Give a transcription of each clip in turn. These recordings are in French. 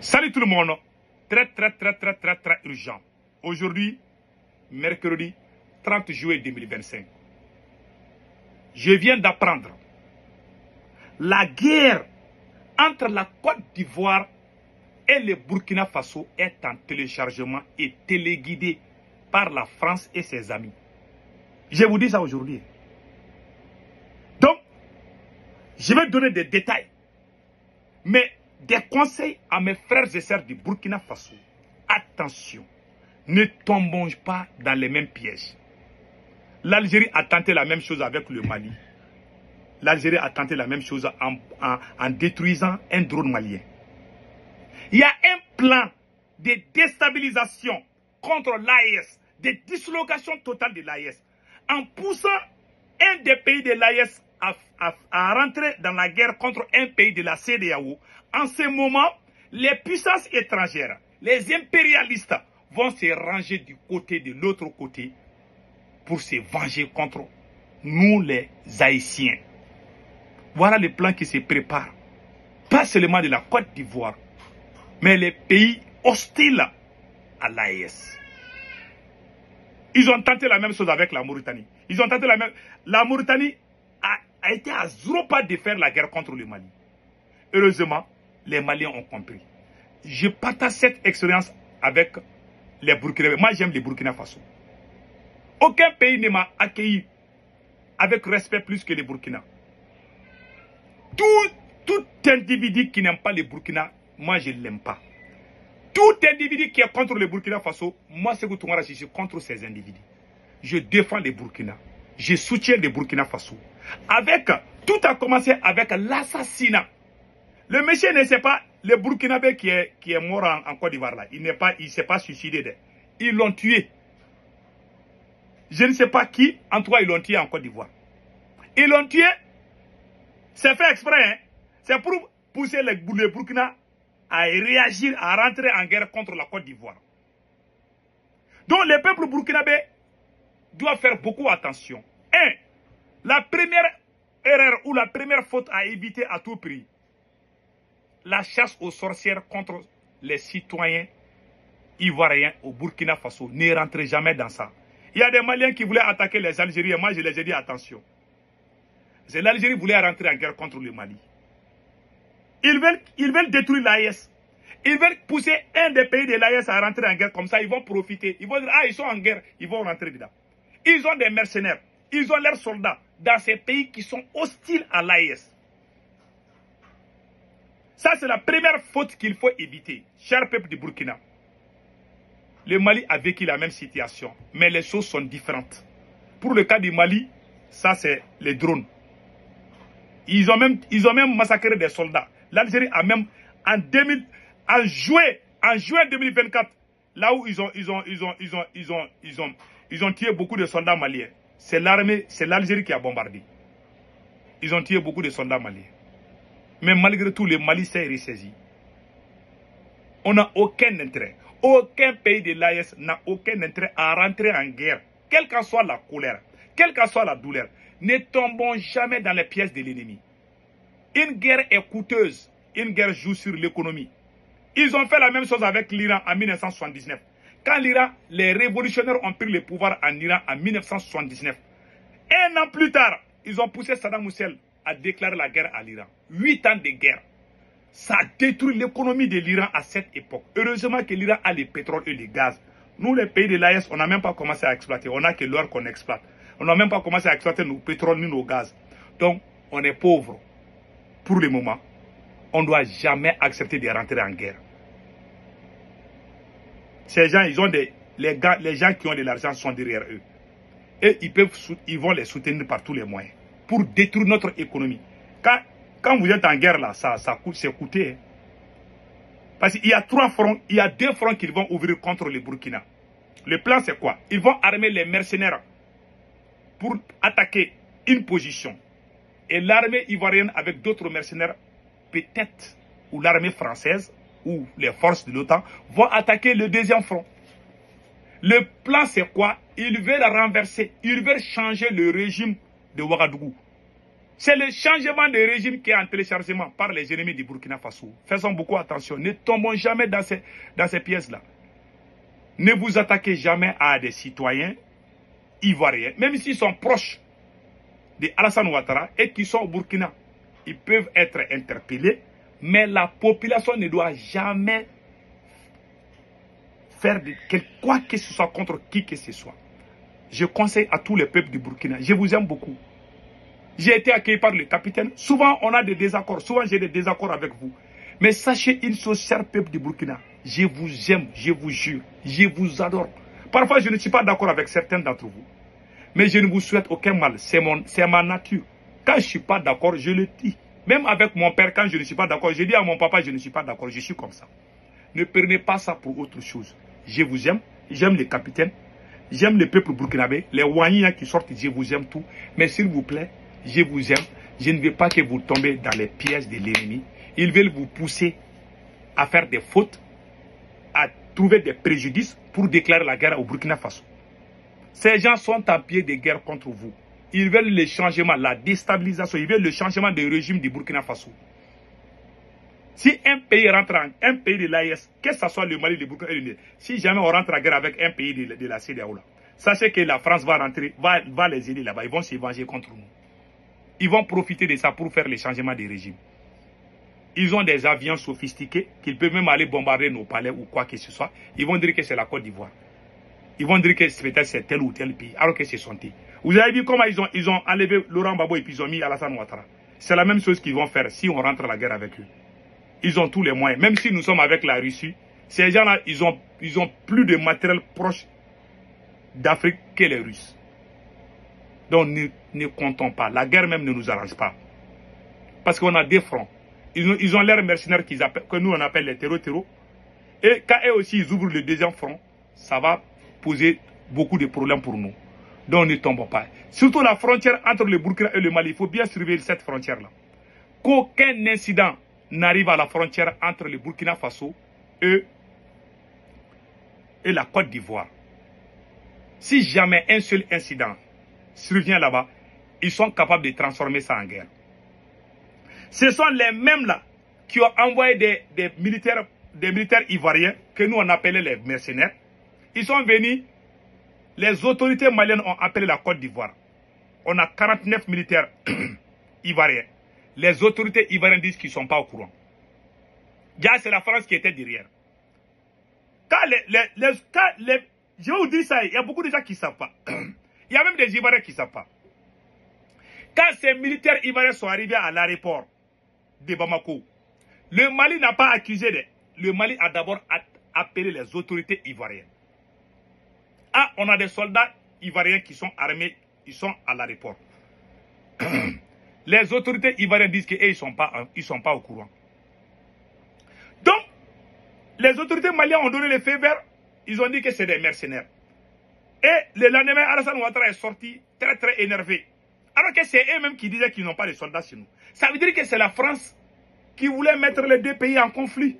Salut tout le monde. Très urgent. Aujourd'hui, mercredi 30 juillet 2025. Je viens d'apprendre la guerre entre la Côte d'Ivoire et le Burkina Faso est en téléchargement et téléguidée par la France et ses amis. Je vous dis ça aujourd'hui. Donc, je vais donner des détails. Mais des conseils à mes frères et sœurs du Burkina Faso. Attention, ne tombons pas dans les mêmes pièges. L'Algérie a tenté la même chose avec le Mali. L'Algérie a tenté la même chose en détruisant un drone malien. Il y a un plan de déstabilisation contre l'AES, de dislocation totale de l'AES, en poussant un des pays de l'AES à rentrer dans la guerre contre un pays de la CEDEAO. En ce moment, les puissances étrangères, les impérialistes vont se ranger du côté de l'autre côté pour se venger contre nous les Haïtiens. Voilà le plan qui se prépare. Pas seulement de la Côte d'Ivoire, mais les pays hostiles à l'AES. Ils ont tenté la même chose avec la Mauritanie. Ils ont tenté la même... La Mauritanie a été à 0 pas de faire la guerre contre le Mali. Heureusement, les Maliens ont compris. Je partage cette expérience avec les Burkinabés. Moi, j'aime les Burkina Faso. Aucun pays ne m'a accueilli avec respect plus que les Burkina. Tout individu qui n'aime pas les Burkina, moi, je ne l'aime pas. Tout individu qui est contre le Burkina Faso, moi, c'est que je suis contre ces individus. Je défends les Burkina. Je soutiens les Burkina Faso. Tout a commencé avec l'assassinat. Le monsieur ne sait pas, le Burkinabé qui est mort en Côte d'Ivoire là, il ne s'est pas suicidé. Ils l'ont tué. Je ne sais pas qui, en tout cas, ils l'ont tué en Côte d'Ivoire. Ils l'ont tué, c'est fait exprès, hein? C'est pour pousser le Burkina à réagir, à rentrer en guerre contre la Côte d'Ivoire. Donc le peuple burkinabé doit faire beaucoup attention. La première erreur ou la première faute à éviter à tout prix, la chasse aux sorcières contre les citoyens ivoiriens au Burkina Faso. Ne rentrez jamais dans ça. Il y a des Maliens qui voulaient attaquer les Algériens. Moi, je les ai dit attention. L'Algérie voulait rentrer en guerre contre le Mali. Ils veulent détruire l'AES. Ils veulent pousser un des pays de l'AES à rentrer en guerre. Comme ça, ils vont profiter. Ils vont dire, ah, ils sont en guerre. Ils vont rentrer dedans. Ils ont des mercenaires. Ils ont leurs soldats dans ces pays qui sont hostiles à l'AES. Ça, c'est la première faute qu'il faut éviter. Cher peuple du Burkina. Le Mali a vécu la même situation. Mais les choses sont différentes. Pour le cas du Mali, ça, c'est les drones. Ils ont même massacré des soldats. L'Algérie a même, en juin 2024, là où ils ont tué beaucoup de soldats maliens. C'est l'Algérie qui a bombardé. Ils ont tué beaucoup de soldats maliens. Mais malgré tout, le Mali s'est ressaisi. On n'a aucun intérêt. Aucun pays de l'AES n'a aucun intérêt à rentrer en guerre. Quelle qu'en soit la colère, quelle qu'en soit la douleur. Ne tombons jamais dans les pièges de l'ennemi. Une guerre est coûteuse. Une guerre joue sur l'économie. Ils ont fait la même chose avec l'Iran en 1979. Quand les révolutionnaires ont pris le pouvoir en Iran en 1979. Un an plus tard, ils ont poussé Saddam Hussein à déclarer la guerre à l'Iran. 8 ans de guerre. Ça a détruit l'économie de l'Iran à cette époque. Heureusement que l'Iran a le pétrole et le gaz. Nous, les pays de l'AES, on n'a même pas commencé à exploiter. On n'a que l'or qu'on exploite. On n'a même pas commencé à exploiter nos pétroles ni nos gaz. Donc, on est pauvre. Pour le moment, on ne doit jamais accepter de rentrer en guerre. Ces gens, les gens qui ont de l'argent sont derrière eux. Et ils vont les soutenir par tous les moyens. Pour détruire notre économie. Quand vous êtes en guerre, là, c'est coûté. Hein. Parce qu'il y a 3 fronts, il y a 2 fronts qu'ils vont ouvrir contre le Burkina. Le plan, c'est quoi? Ils vont armer les mercenaires pour attaquer une position. Et l'armée ivoirienne avec d'autres mercenaires, peut-être, ou l'armée française, ou les forces de l'OTAN, vont attaquer le 2e front. Le plan, c'est quoi? Ils veulent renverser, ils veulent changer le régime de Ouagadougou. C'est le changement de régime qui est en téléchargement par les ennemis du Burkina Faso. Faisons beaucoup attention. Ne tombons jamais dans ces pièces-là. Ne vous attaquez jamais à des citoyens ivoiriens, même s'ils sont proches de Alassane Ouattara et qui sont au Burkina. Ils peuvent être interpellés, mais la population ne doit jamais faire quoi que ce soit contre qui que ce soit. Je conseille à tous les peuples du Burkina, je vous aime beaucoup. J'ai été accueilli par le capitaine. Souvent, on a des désaccords. Souvent, j'ai des désaccords avec vous. Mais sachez une chose, cher peuple du Burkina, je vous aime, je vous jure, je vous adore. Parfois, je ne suis pas d'accord avec certains d'entre vous. Mais je ne vous souhaite aucun mal. C'est ma nature. Quand je ne suis pas d'accord, je le dis. Même avec mon père, quand je ne suis pas d'accord, je dis à mon papa, je ne suis pas d'accord, je suis comme ça. Ne prenez pas ça pour autre chose. Je vous aime, j'aime les capitaines, j'aime le peuple burkinabé, les Wanyas qui sortent, je vous aime tout. Mais s'il vous plaît, je vous aime. Je ne veux pas que vous tombez dans les pièges de l'ennemi. Ils veulent vous pousser à faire des fautes, à trouver des préjudices pour déclarer la guerre au Burkina Faso. Ces gens sont en pied de guerre contre vous. Ils veulent le changement, la déstabilisation. Ils veulent le changement du régime du Burkina Faso. Si un pays rentre un pays de l'AES, que ce soit le Mali, le Burkina et le Niger, si jamais on rentre en guerre avec un pays de la CEDEAO, sachez que la France va rentrer, va les aider là-bas. Ils vont se venger contre nous. Ils vont profiter de ça pour faire le changement des régimes. Ils ont des avions sophistiqués qu'ils peuvent même aller bombarder nos palais ou quoi que ce soit. Ils vont dire que c'est la Côte d'Ivoire. Ils vont dire que peut-être c'est tel ou tel pays, alors que c'est son pays. Vous avez vu comment ils ont enlevé Laurent Gbagbo et puis ils ont mis Alassane Ouattara. C'est la même chose qu'ils vont faire si on rentre à la guerre avec eux. Ils ont tous les moyens. Même si nous sommes avec la Russie, ces gens-là, ils ont plus de matériel proche d'Afrique que les Russes. Donc ne comptons pas. La guerre même ne nous arrange pas. Parce qu'on a des fronts. Ils ont l'air mercenaires que nous on appelle les terreaux. Et quand eux aussi ils ouvrent le deuxième front, ça va poser beaucoup de problèmes pour nous. Donc ne tombons pas. Surtout la frontière entre le Burkina et le Mali. Il faut bien surveiller cette frontière-là. Qu'aucun incident n'arrive à la frontière entre le Burkina Faso et la Côte d'Ivoire. Si jamais un seul incident survient là-bas, ils sont capables de transformer ça en guerre. Ce sont les mêmes là qui ont envoyé des militaires ivoiriens que nous on appelait les mercenaires. Ils sont venus, les autorités maliennes ont appelé la Côte d'Ivoire. On a 49 militaires ivoiriens. Les autorités ivoiriennes disent qu'ils ne sont pas au courant. C'est la France qui était derrière. Je vais vous dire ça, il y a beaucoup de gens qui ne savent pas. Il y a même des Ivoiriens qui ne savent pas. Quand ces militaires ivoiriens sont arrivés à l'aéroport de Bamako, le Mali n'a pas accusé. Le Mali a d'abord appelé les autorités ivoiriennes. Ah, on a des soldats ivoiriens qui sont armés, ils sont à l'aéroport. Les autorités ivoiriennes disent qu'ils ne sont pas au courant. Donc, les autorités maliennes ont donné le feu vert, ils ont dit que c'est des mercenaires. Et le lendemain, Alassane Ouattara est sorti très très énervé. Alors que c'est eux-mêmes qui disaient qu'ils n'ont pas de soldats chez nous. Ça veut dire que c'est la France qui voulait mettre les deux pays en conflit.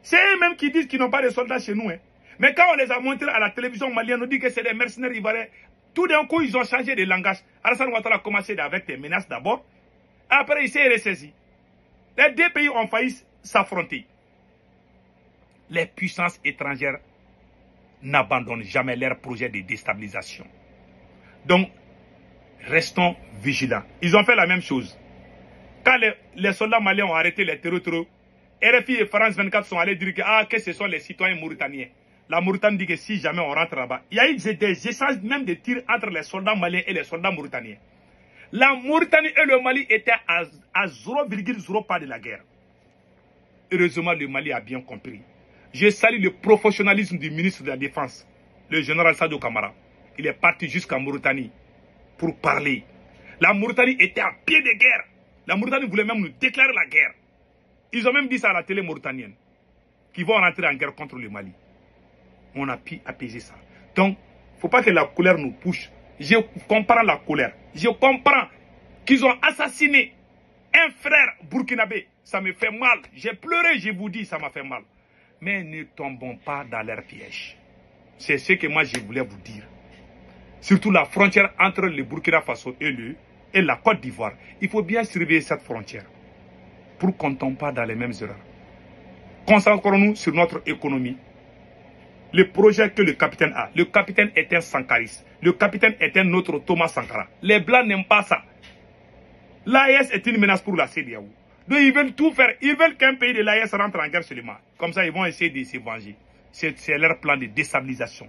C'est eux-mêmes qui disent qu'ils n'ont pas de soldats chez nous. Hein. Mais quand on les a montrés à la télévision malienne, on dit que c'est des mercenaires ivoiriens. Tout d'un coup, ils ont changé de langage. Alassane Ouattara a commencé avec des menaces d'abord. Après, il s'est ressaisi. Les deux pays ont failli s'affronter. Les puissances étrangères n'abandonnent jamais leur projet de déstabilisation. Donc, restons vigilants. Ils ont fait la même chose. Quand les soldats maliens ont arrêté les terreaux, RFI et France 24 sont allés dire que ce sont les citoyens mauritaniens. La Mauritanie dit que si jamais on rentre là-bas, il y a eu des échanges même de tirs entre les soldats maliens et les soldats mauritaniens. La Mauritanie et le Mali étaient à 0,0 pas de la guerre. Heureusement, le Mali a bien compris. Je salue le professionnalisme du ministre de la Défense, le général Sadio Kamara. Il est parti jusqu'en Mauritanie pour parler. La Mauritanie était à pied de guerre. La Mauritanie voulait même nous déclarer la guerre. Ils ont même dit ça à la télé mauritanienne, qu'ils vont rentrer en guerre contre le Mali. On a pu apaiser ça. Donc, il ne faut pas que la colère nous pousse. Je comprends la colère. Je comprends qu'ils ont assassiné un frère burkinabé. Ça me fait mal. J'ai pleuré, je vous dis, ça m'a fait mal. Mais ne tombons pas dans leur piège. C'est ce que moi je voulais vous dire. Surtout la frontière entre le Burkina Faso et et la Côte d'Ivoire, il faut bien surveiller cette frontière pour qu'on ne tombe pas dans les mêmes erreurs. Concentrons-nous sur notre économie. Le projet que le capitaine a. Le capitaine est un sankariste. Le capitaine est un autre Thomas Sankara. Les Blancs n'aiment pas ça. L'AES est une menace pour la CEDEAO. Donc ils veulent tout faire. Ils veulent qu'un pays de l'AES rentre en guerre seulement. Comme ça, ils vont essayer de se venger. C'est leur plan de déstabilisation.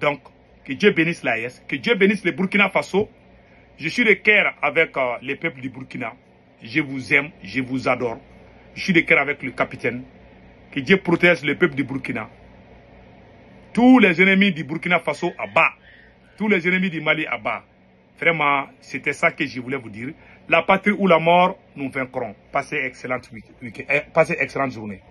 Donc, que Dieu bénisse l'AES. Que Dieu bénisse le Burkina Faso. Je suis de cœur avec les peuples du Burkina. Je vous aime, je vous adore. Je suis de cœur avec le capitaine. Que Dieu protège le peuple du Burkina. Tous les ennemis du Burkina Faso à bas. Tous les ennemis du Mali à bas. Vraiment, c'était ça que je voulais vous dire. La patrie ou la mort, nous vaincrons. Passez excellente journée.